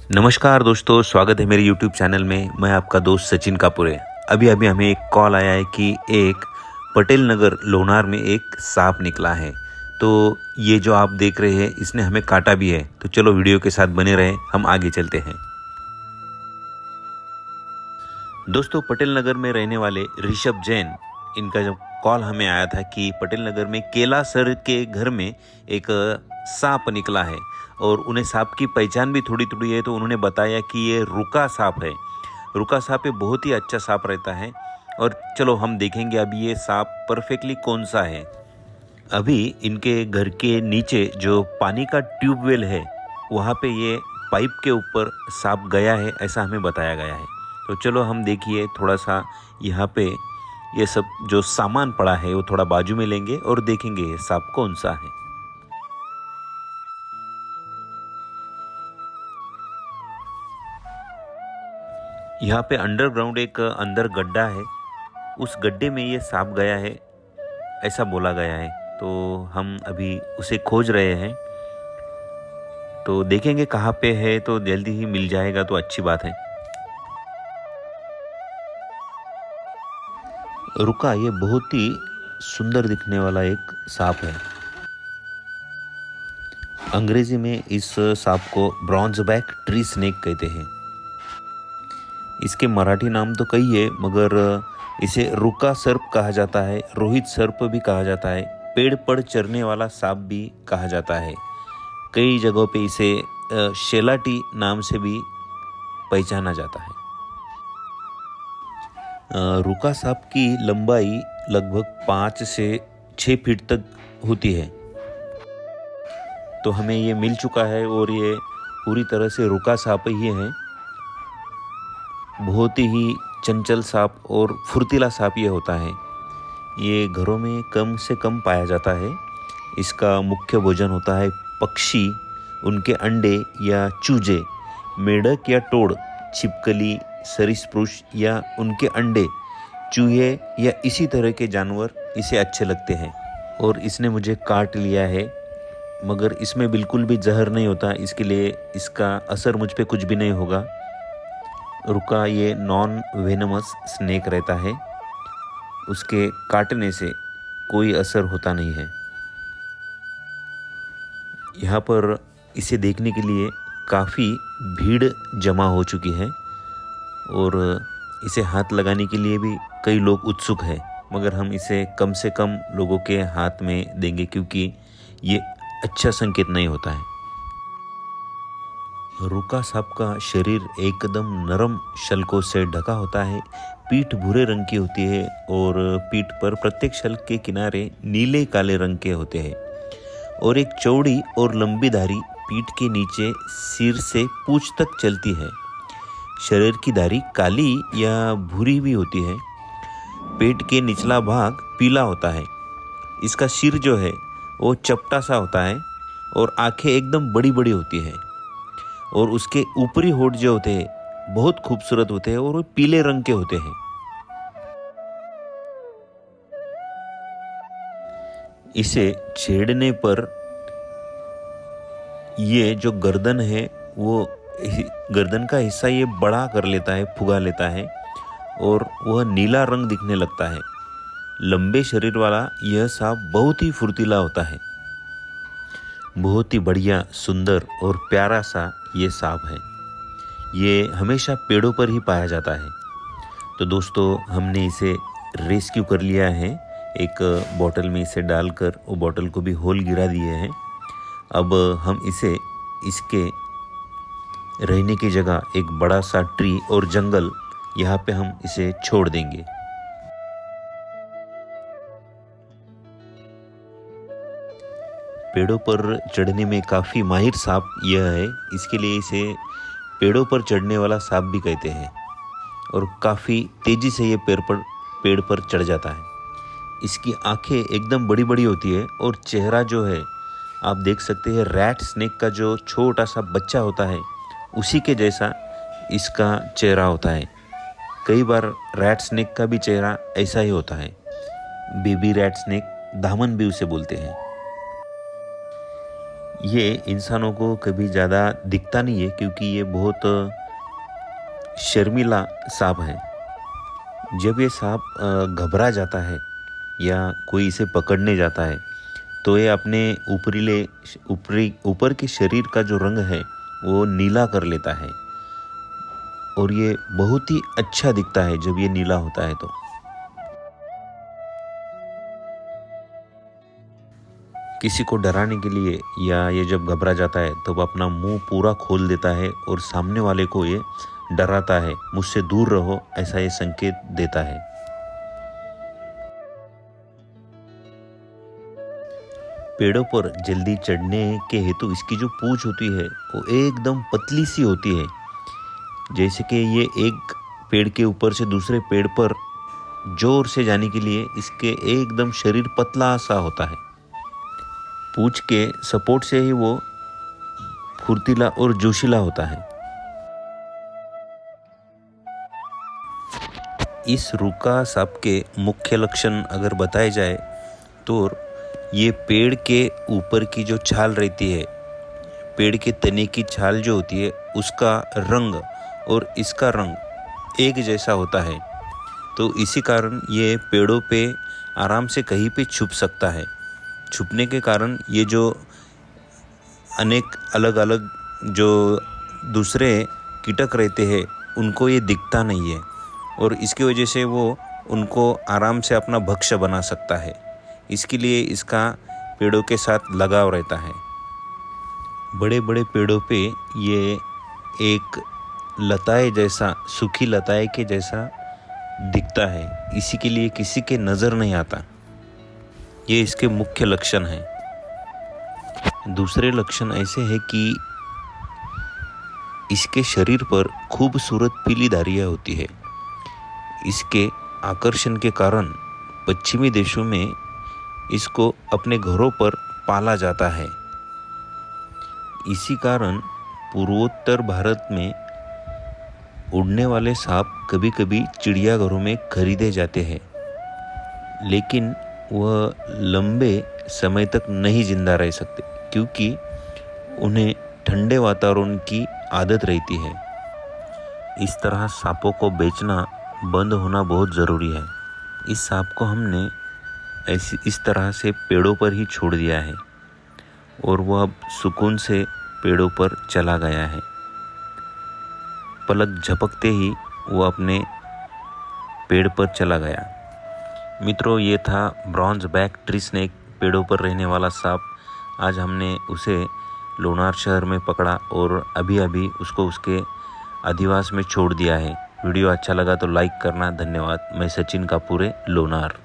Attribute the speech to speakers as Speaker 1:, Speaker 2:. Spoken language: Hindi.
Speaker 1: नमस्कार दोस्तों, स्वागत है मेरे YouTube चैनल में। मैं आपका दोस्त सचिन कापुरे। अभी अभी हमें एक कॉल आया है कि एक पटेल नगर लोनार में एक सांप निकला है। तो ये जो आप देख रहे हैं इसने हमें काटा भी है। तो चलो वीडियो के साथ बने रहें, हम आगे चलते हैं। दोस्तों, पटेल नगर में रहने वाले ऋषभ जैन, इनका जब कॉल हमें आया था कि पटेल नगर में केला सर के घर में एक सांप निकला है और उन्हें सांप की पहचान भी थोड़ी थोड़ी है। तो उन्होंने बताया कि ये रुका सांप है। रुका सांप ये बहुत ही अच्छा सांप रहता है। और चलो हम देखेंगे अभी ये सांप परफेक्टली कौन सा है। अभी इनके घर के नीचे जो पानी का ट्यूबवेल है वहाँ पे ये पाइप के ऊपर सांप गया है, ऐसा हमें बताया गया है। तो चलो हम देखिए थोड़ा सा यहाँ पे ये सब जो सामान पड़ा है वो थोड़ा बाजू में लेंगे और देखेंगे ये सांप कौन सा है। यहाँ पे अंडरग्राउंड एक अंदर गड्ढा है, उस गड्ढे में ये सांप गया है ऐसा बोला गया है। तो हम अभी उसे खोज रहे हैं, तो देखेंगे कहाँ पे है। तो जल्दी ही मिल जाएगा तो अच्छी बात है। रुका ये बहुत ही सुंदर दिखने वाला एक सांप है। अंग्रेजी में इस सांप को ब्रॉन्ज बैक ट्री स्नेक कहते हैं। इसके मराठी नाम तो कई है, मगर इसे रुका सर्प कहा जाता है, रोहित सर्प भी कहा जाता है, पेड़ पर चढ़ने वाला सांप भी कहा जाता है। कई जगहों पे इसे शेलाटी नाम से भी पहचाना जाता है। रुका सांप की लंबाई लगभग 5 से 6 फीट तक होती है। तो हमें ये मिल चुका है और ये पूरी तरह से रुका सांप ही है। बहुत ही चंचल सांप और फुर्तीला सांप ये होता है। ये घरों में कम से कम पाया जाता है। इसका मुख्य भोजन होता है पक्षी, उनके अंडे या चूजे, मेढक या टोड़, छिपकली, सरीसृप या उनके अंडे, चूहे या इसी तरह के जानवर इसे अच्छे लगते हैं। और इसने मुझे काट लिया है, मगर इसमें बिल्कुल भी जहर नहीं होता, इसके लिए इसका असर मुझ पे कुछ भी नहीं होगा। रुका ये नॉन वेनमस स्नेक रहता है, उसके काटने से कोई असर होता नहीं है। यहाँ पर इसे देखने के लिए काफ़ी भीड़ जमा हो चुकी है और इसे हाथ लगाने के लिए भी कई लोग उत्सुक हैं, मगर हम इसे कम से कम लोगों के हाथ में देंगे क्योंकि ये अच्छा संकेत नहीं होता है। रुका सांप का शरीर एकदम नरम शल्कों से ढका होता है। पीठ भूरे रंग की होती है और पीठ पर प्रत्येक शल्क के किनारे नीले काले रंग के होते हैं और एक चौड़ी और लंबी धारी पीठ के नीचे सिर से पूंछ तक चलती है। शरीर की धारी काली या भूरी भी होती है। पेट के निचला भाग पीला होता है। इसका सिर जो है वो चपटा सा होता है और आंखें एकदम बड़ी बड़ी होती है और उसके ऊपरी होंठ जो होते हैं बहुत खूबसूरत होते हैं और वो पीले रंग के होते हैं। इसे छेड़ने पर ये जो गर्दन है वो गर्दन का हिस्सा ये बड़ा कर लेता है, फुगा लेता है और वह नीला रंग दिखने लगता है। लंबे शरीर वाला यह सांप बहुत ही फुर्तीला होता है। बहुत ही बढ़िया, सुंदर और प्यारा सा ये सांप है। ये हमेशा पेड़ों पर ही पाया जाता है। तो दोस्तों, हमने इसे रेस्क्यू कर लिया है। एक बोतल में इसे डालकर वो बोतल को भी होल गिरा दिए हैं। अब हम इसे इसके रहने की जगह एक बड़ा सा ट्री और जंगल, यहाँ पे हम इसे छोड़ देंगे। पेड़ों पर चढ़ने में काफ़ी माहिर सांप यह है, इसके लिए इसे पेड़ों पर चढ़ने वाला सांप भी कहते हैं और काफ़ी तेज़ी से ये पेड़ पर चढ़ जाता है। इसकी आंखें एकदम बड़ी बड़ी होती है और चेहरा जो है आप देख सकते हैं, रैट स्नेक का जो छोटा सा बच्चा होता है उसी के जैसा इसका चेहरा होता है। कई बार रैट स्नेक का भी चेहरा ऐसा ही होता है। बेबी रैट स्नेक, दामन भी उसे बोलते हैं। ये इंसानों को कभी ज़्यादा दिखता नहीं है क्योंकि ये बहुत शर्मीला सांप है। जब ये सांप घबरा जाता है या कोई इसे पकड़ने जाता है तो ये अपने ऊपर के शरीर का जो रंग है वो नीला कर लेता है और ये बहुत ही अच्छा दिखता है जब ये नीला होता है तो। किसी को डराने के लिए या ये जब घबरा जाता है तो वह अपना मुंह पूरा खोल देता है और सामने वाले को ये डराता है, मुझसे दूर रहो, ऐसा ये संकेत देता है। पेड़ों पर जल्दी चढ़ने के हेतु इसकी जो पूंछ होती है वो एकदम पतली सी होती है, जैसे कि ये एक पेड़ के ऊपर से दूसरे पेड़ पर जोर से जाने के लिए इसके एकदम शरीर पतला सा होता है। पूंछ के सपोर्ट से ही वो फुर्तीला और जोशीला होता है। इस रुका सांप के मुख्य लक्षण अगर बताए जाए तो ये पेड़ के ऊपर की जो छाल रहती है, पेड़ के तने की छाल जो होती है उसका रंग और इसका रंग एक जैसा होता है, तो इसी कारण ये पेड़ों पे आराम से कहीं पे छुप सकता है। छुपने के कारण ये जो अनेक अलग अलग जो दूसरे कीटक रहते हैं उनको ये दिखता नहीं है और इसकी वजह से वो उनको आराम से अपना भक्ष्य बना सकता है। इसके लिए इसका पेड़ों के साथ लगाव रहता है। बड़े बड़े पेड़ों पे ये एक लताए जैसा, सूखी लताए के जैसा दिखता है, इसी के लिए किसी के नज़र नहीं आता। ये इसके मुख्य लक्षण हैं। दूसरे लक्षण ऐसे हैं कि इसके शरीर पर खूबसूरत पीली धारियाँ होती है। इसके आकर्षण के कारण पश्चिमी देशों में इसको अपने घरों पर पाला जाता है। इसी कारण पूर्वोत्तर भारत में उड़ने वाले सांप कभी कभी चिड़ियाघरों में खरीदे जाते हैं, लेकिन वह लंबे समय तक नहीं जिंदा रह सकते क्योंकि उन्हें ठंडे वातावरण की आदत रहती है। इस तरह सांपों को बेचना बंद होना बहुत ज़रूरी है। इस सांप को हमने इस तरह से पेड़ों पर ही छोड़ दिया है और वह अब सुकून से पेड़ों पर चला गया है। पलक झपकते ही वो अपने पेड़ पर चला गया। मित्रों, ये था ब्रॉन्ज बैक ट्री स्नेक, पेड़ों पर रहने वाला सांप। आज हमने उसे लोनार शहर में पकड़ा और अभी अभी उसको उसके अधिवास में छोड़ दिया है। वीडियो अच्छा लगा तो लाइक करना। धन्यवाद। मैं सचिन कापुरे, लोनार।